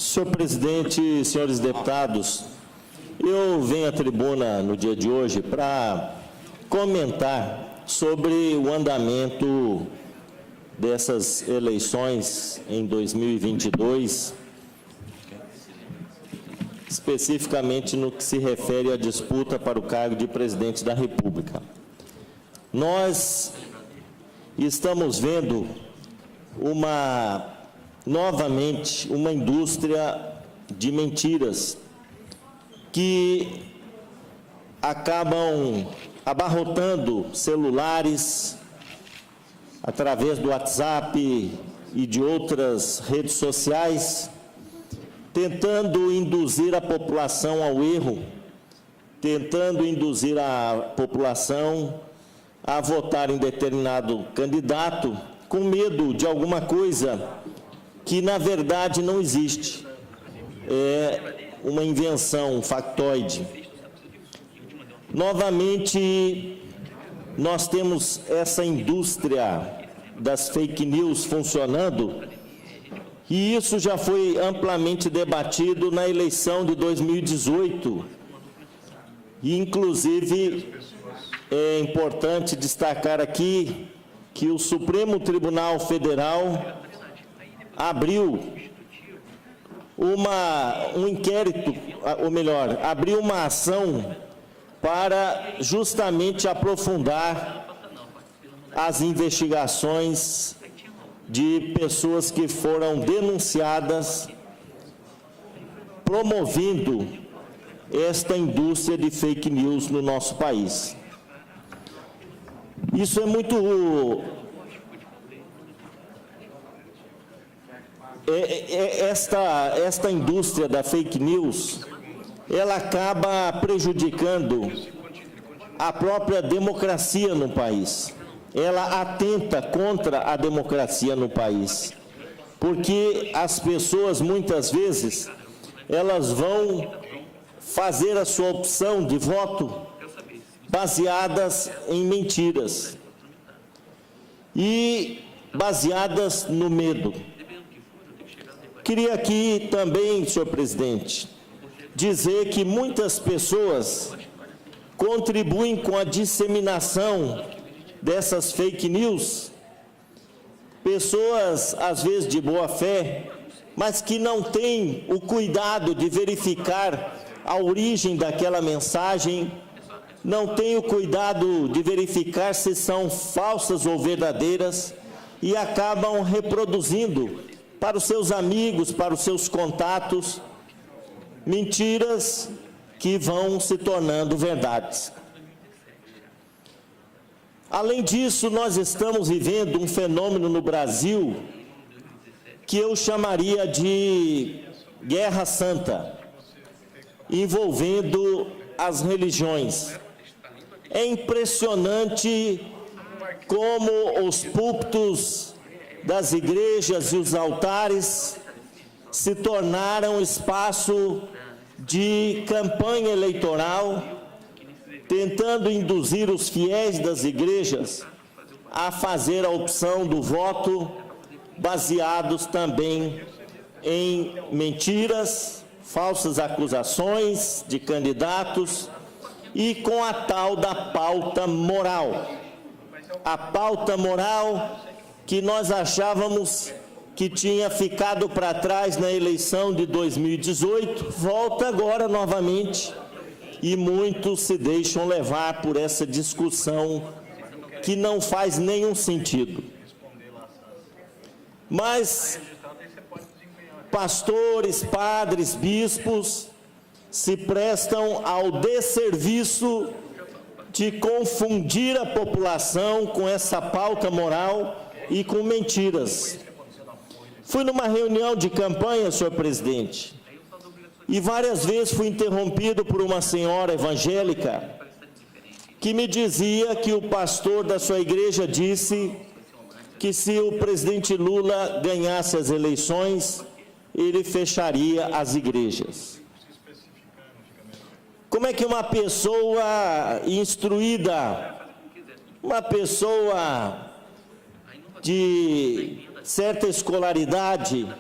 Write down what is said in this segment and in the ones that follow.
Senhor presidente, senhores deputados, eu venho à tribuna no dia de hoje para comentar sobre o andamento dessas eleições em 2022, especificamente no que se refere à disputa para o cargo de presidente da República. Nós estamos vendo novamente uma indústria de mentiras que acabam abarrotando celulares através do WhatsApp e de outras redes sociais, tentando induzir a população ao erro, tentando induzir a população a votar em determinado candidato com medo de alguma coisa que, na verdade, não existe. É uma invenção, um factoide. Novamente, nós temos essa indústria das fake news funcionando, e isso já foi amplamente debatido na eleição de 2018. E, inclusive, é importante destacar aqui que o Supremo Tribunal Federal abriu um inquérito, ou melhor, abriu uma ação para justamente aprofundar as investigações de pessoas que foram denunciadas promovendo esta indústria de fake news no nosso país. Isso é muito... Esta indústria da fake news, ela acaba prejudicando a própria democracia no país. Ela atenta contra a democracia no país, porque as pessoas, muitas vezes, elas vão fazer a sua opção de voto baseadas em mentiras e baseadas no medo. Queria aqui também, senhor presidente, dizer que muitas pessoas contribuem com a disseminação dessas fake news, pessoas, às vezes, de boa fé, mas que não têm o cuidado de verificar a origem daquela mensagem, não têm o cuidado de verificar se são falsas ou verdadeiras e acabam reproduzindo para os seus amigos, para os seus contatos, mentiras que vão se tornando verdades. Além disso, nós estamos vivendo um fenômeno no Brasil que eu chamaria de guerra santa, envolvendo as religiões. É impressionante como os púlpitos das igrejas e os altares se tornaram espaço de campanha eleitoral, tentando induzir os fiéis das igrejas a fazer a opção do voto baseados também em mentiras, falsas acusações de candidatos e com a tal da pauta moral. A pauta moral que nós achávamos que tinha ficado para trás na eleição de 2018, volta agora novamente, e muitos se deixam levar por essa discussão que não faz nenhum sentido. Mas pastores, padres, bispos se prestam ao desserviço de confundir a população com essa pauta moral e com mentiras. Fui numa reunião de campanha, senhor presidente, e várias vezes fui interrompido por uma senhora evangélica que me dizia que o pastor da sua igreja disse que se o presidente Lula ganhasse as eleições, ele fecharia as igrejas. Como é que uma pessoa instruída, uma pessoa de certa escolaridade,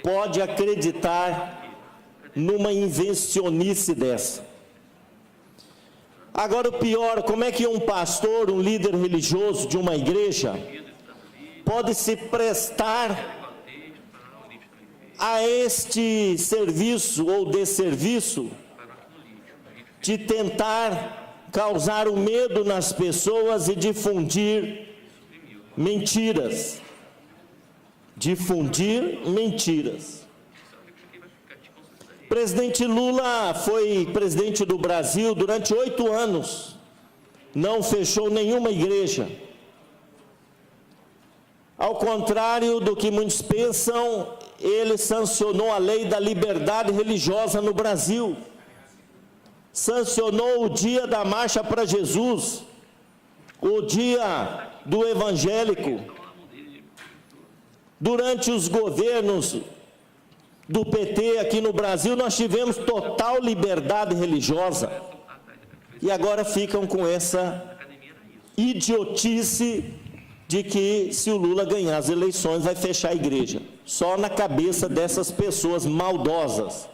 pode acreditar numa invencionice dessa? Agora, o pior, como é que um pastor, um líder religioso de uma igreja, pode se prestar a este serviço ou desserviço de tentar causar o medo nas pessoas e difundir mentiras? Difundir mentiras. Presidente Lula foi presidente do Brasil durante 8 anos, não fechou nenhuma igreja. Ao contrário do que muitos pensam, ele sancionou a lei da liberdade religiosa no Brasil, sancionou o dia da Marcha para Jesus, o dia do evangélico. Durante os governos do PT aqui no Brasil, nós tivemos total liberdade religiosa. E agora ficam com essa idiotice de que, se o Lula ganhar as eleições, vai fechar a igreja. Só na cabeça dessas pessoas maldosas.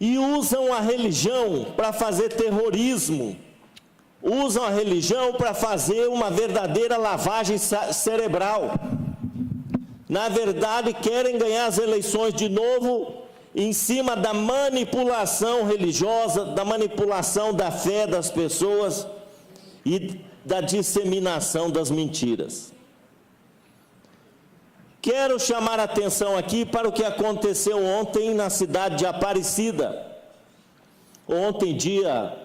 E usam a religião para fazer terrorismo. Usam a religião para fazer uma verdadeira lavagem cerebral. Na verdade, querem ganhar as eleições de novo em cima da manipulação religiosa, da manipulação da fé das pessoas e da disseminação das mentiras. Quero chamar a atenção aqui para o que aconteceu ontem na cidade de Aparecida. Ontem, dia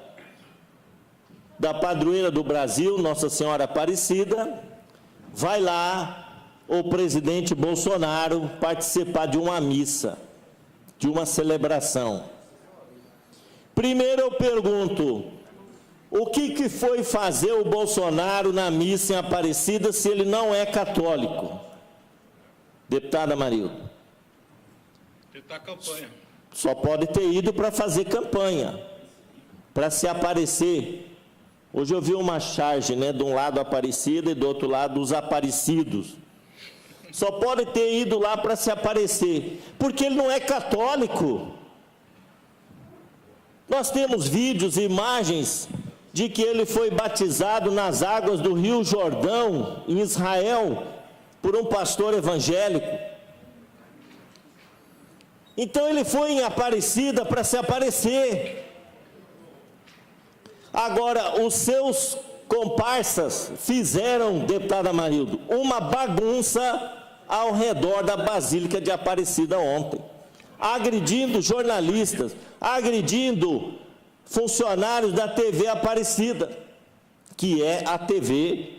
da padroeira do Brasil, Nossa Senhora Aparecida, vai lá o presidente Bolsonaro participar de uma missa, de uma celebração. Primeiro eu pergunto, o que foi fazer o Bolsonaro na missa em Aparecida se ele não é católico? Deputada Marilda. Tentar campanha. Só pode ter ido para fazer campanha, para se aparecer. Hoje eu vi uma charge, né, de um lado Aparecida e do outro lado os aparecidos. Só pode ter ido lá para se aparecer, porque ele não é católico. Nós temos vídeos e imagens de que ele foi batizado nas águas do Rio Jordão, em Israel, por um pastor evangélico. Então ele foi em Aparecida para se aparecer. Agora, os seus comparsas fizeram, deputada Marildo, uma bagunça ao redor da Basílica de Aparecida ontem, agredindo jornalistas, agredindo funcionários da TV Aparecida, que é a TV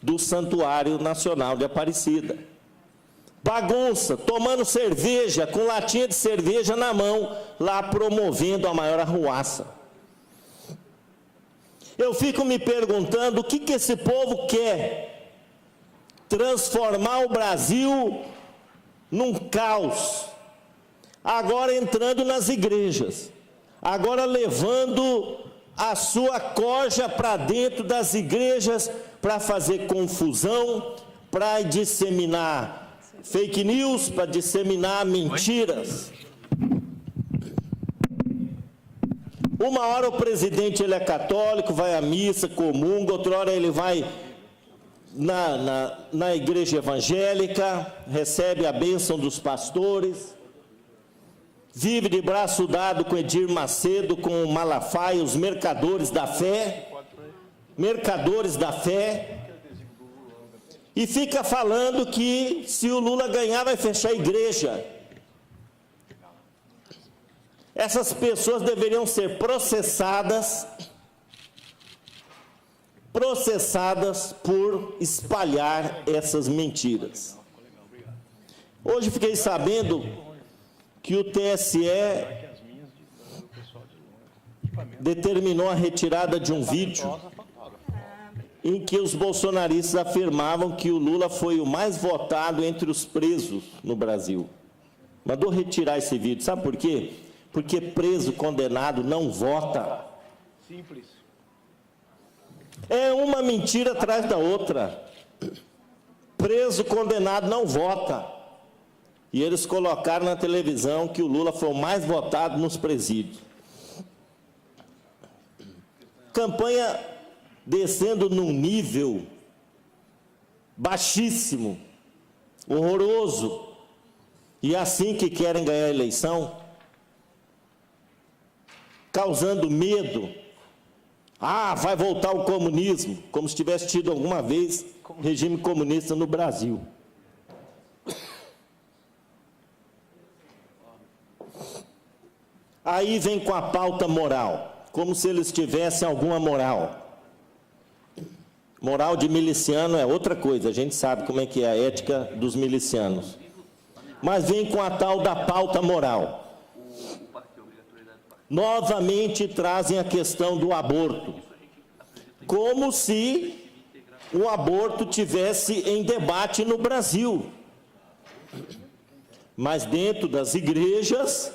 do Santuário Nacional de Aparecida. Bagunça, tomando cerveja, com latinha de cerveja na mão, lá promovendo a maior arruaça. Eu fico me perguntando o que esse povo quer. Transformar o Brasil num caos. Agora entrando nas igrejas. Agora levando a sua corja para dentro das igrejas para fazer confusão, para disseminar fake news, para disseminar mentiras. Uma hora o presidente ele é católico, vai à missa, comunga, outra hora ele vai na igreja evangélica, recebe a bênção dos pastores, vive de braço dado com Edir Macedo, com o Malafaia, os mercadores da fé, e fica falando que se o Lula ganhar vai fechar a igreja. Essas pessoas deveriam ser processadas por espalhar essas mentiras. Hoje fiquei sabendo que o TSE determinou a retirada de um vídeo em que os bolsonaristas afirmavam que o Lula foi o mais votado entre os presos no Brasil. Mandou retirar esse vídeo, sabe por quê? Porque preso, condenado, não vota. Simples. É uma mentira atrás da outra. Preso, condenado, não vota. E eles colocaram na televisão que o Lula foi o mais votado nos presídios. Campanha descendo num nível baixíssimo, horroroso. E assim que querem ganhar a eleição, causando medo. Ah, vai voltar o comunismo, como se tivesse tido alguma vez regime comunista no Brasil. Aí vem com a pauta moral, como se eles tivessem alguma moral. Moral de miliciano é outra coisa, a gente sabe como é que é a ética dos milicianos. Mas vem com a tal da pauta moral. Novamente trazem a questão do aborto, como se o aborto tivesse em debate no Brasil. Mas dentro das igrejas,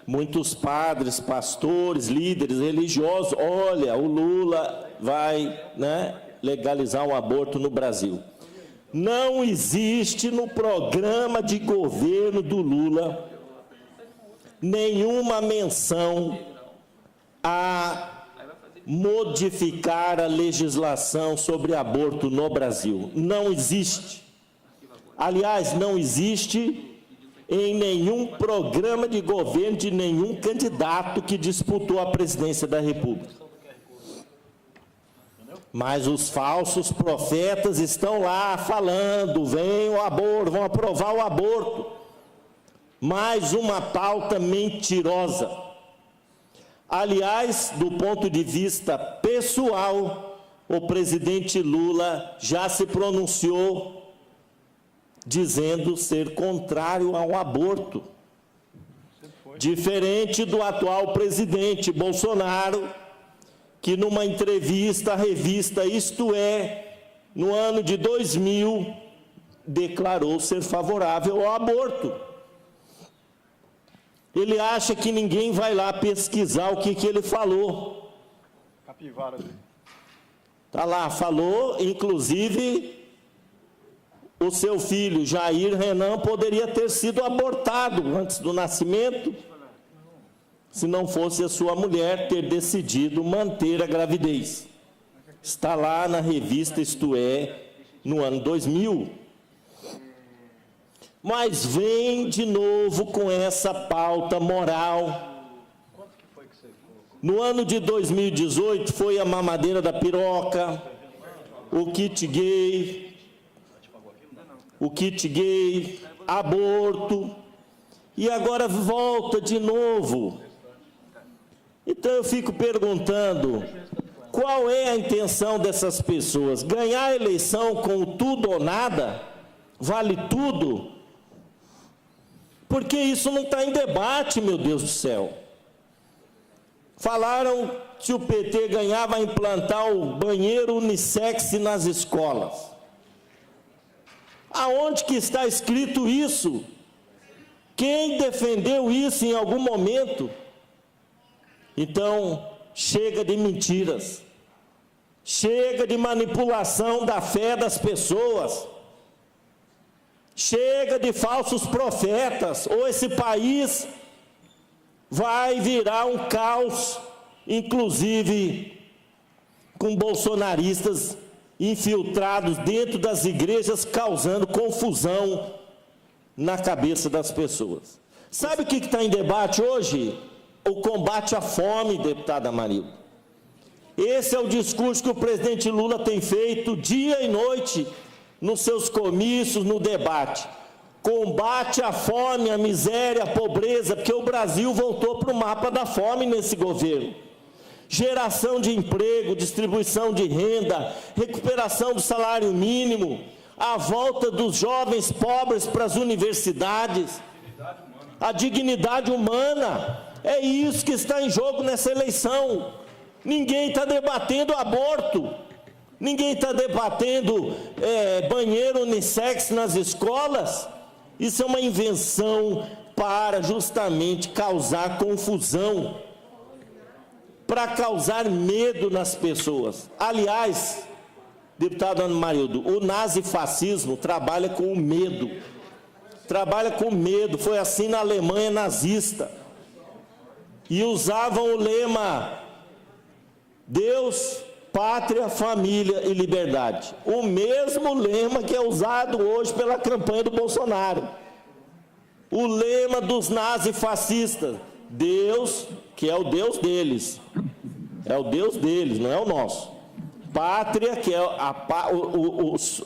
muitos padres, pastores, líderes religiosos, olha, o Lula vai, legalizar o aborto no Brasil. Não existe no programa de governo do Lula nenhuma menção a modificar a legislação sobre aborto no Brasil. Não existe. Aliás, não existe em nenhum programa de governo de nenhum candidato que disputou a presidência da República. Mas os falsos profetas estão lá falando, vem o aborto, vão aprovar o aborto. Mais uma pauta mentirosa. Aliás, do ponto de vista pessoal, o presidente Lula já se pronunciou dizendo ser contrário ao aborto. Diferente do atual presidente Bolsonaro, que numa entrevista à revista Isto É, no ano de 2000, declarou ser favorável ao aborto. Ele acha que ninguém vai lá pesquisar o que ele falou. Capivara. Está lá, falou, inclusive, o seu filho, Jair Renan, poderia ter sido abortado antes do nascimento, se não fosse a sua mulher ter decidido manter a gravidez. Está lá na revista Isto É, no ano 2000. Mas vem de novo com essa pauta moral. No ano de 2018 foi a mamadeira da piroca, o kit gay, aborto, e agora volta de novo. Então eu fico perguntando, qual é a intenção dessas pessoas? Ganhar a eleição com tudo ou nada? Vale tudo? Porque isso não está em debate, meu Deus do céu. Falaram que se o PT ganhar, vai implantar o banheiro unissex nas escolas. Aonde que está escrito isso? Quem defendeu isso em algum momento? Então, chega de mentiras. Chega de manipulação da fé das pessoas. Chega de falsos profetas, ou esse país vai virar um caos, inclusive com bolsonaristas infiltrados dentro das igrejas, causando confusão na cabeça das pessoas. Sabe o que está em debate hoje? O combate à fome, deputada Amarildo. Esse é o discurso que o presidente Lula tem feito dia e noite, nos seus comícios, no debate. Combate à fome, à miséria, à pobreza, porque o Brasil voltou para o mapa da fome nesse governo. Geração de emprego, distribuição de renda, recuperação do salário mínimo, a volta dos jovens pobres para as universidades, a dignidade humana. É isso que está em jogo nessa eleição. Ninguém está debatendo aborto. Ninguém está debatendo banheiro unissex nas escolas. Isso é uma invenção para justamente causar confusão, para causar medo nas pessoas. Aliás, deputado Amarildo, o nazifascismo trabalha com o medo. trabalha com medo, foi assim na Alemanha nazista. E usavam o lema Deus, pátria, família e liberdade. O mesmo lema que é usado hoje pela campanha do Bolsonaro. O lema dos nazifascistas, Deus, que é o Deus deles. É o Deus deles, não é o nosso. Pátria, que é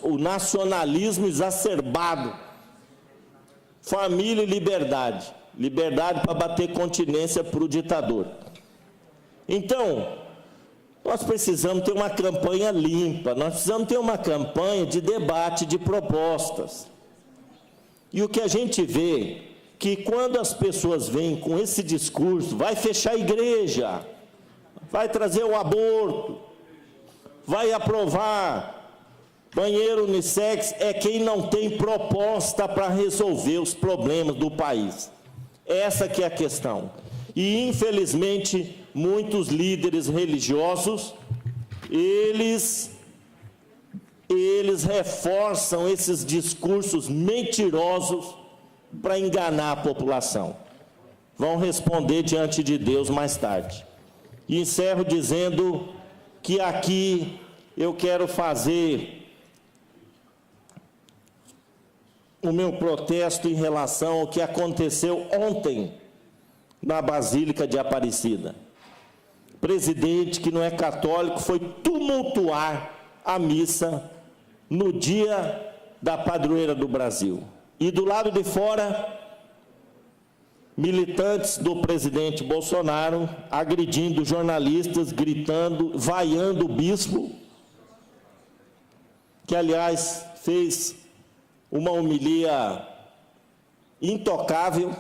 o nacionalismo exacerbado. Família e liberdade. Liberdade para bater continência para o ditador. Então, nós precisamos ter uma campanha limpa, nós precisamos ter uma campanha de debate de propostas. E o que a gente vê, que quando as pessoas vêm com esse discurso, vai fechar a igreja, vai trazer o aborto, vai aprovar banheiro unissex, é quem não tem proposta para resolver os problemas do país. Essa que é a questão. E, infelizmente, muitos líderes religiosos, eles reforçam esses discursos mentirosos para enganar a população. Vão responder diante de Deus mais tarde. E encerro dizendo que aqui eu quero fazer o meu protesto em relação ao que aconteceu ontem na Basílica de Aparecida. O presidente, que não é católico, foi tumultuar a missa no dia da padroeira do Brasil. E do lado de fora, militantes do presidente Bolsonaro agredindo jornalistas, gritando, vaiando o bispo, que, aliás, fez uma homilia intocável,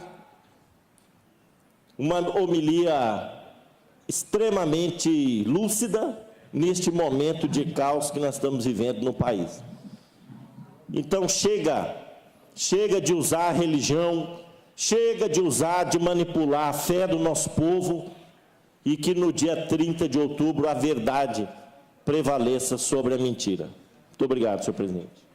uma homilia extremamente lúcida neste momento de caos que nós estamos vivendo no país. Então, chega de usar a religião, chega de manipular a fé do nosso povo, e que no dia 30 de outubro a verdade prevaleça sobre a mentira. Muito obrigado, senhor presidente.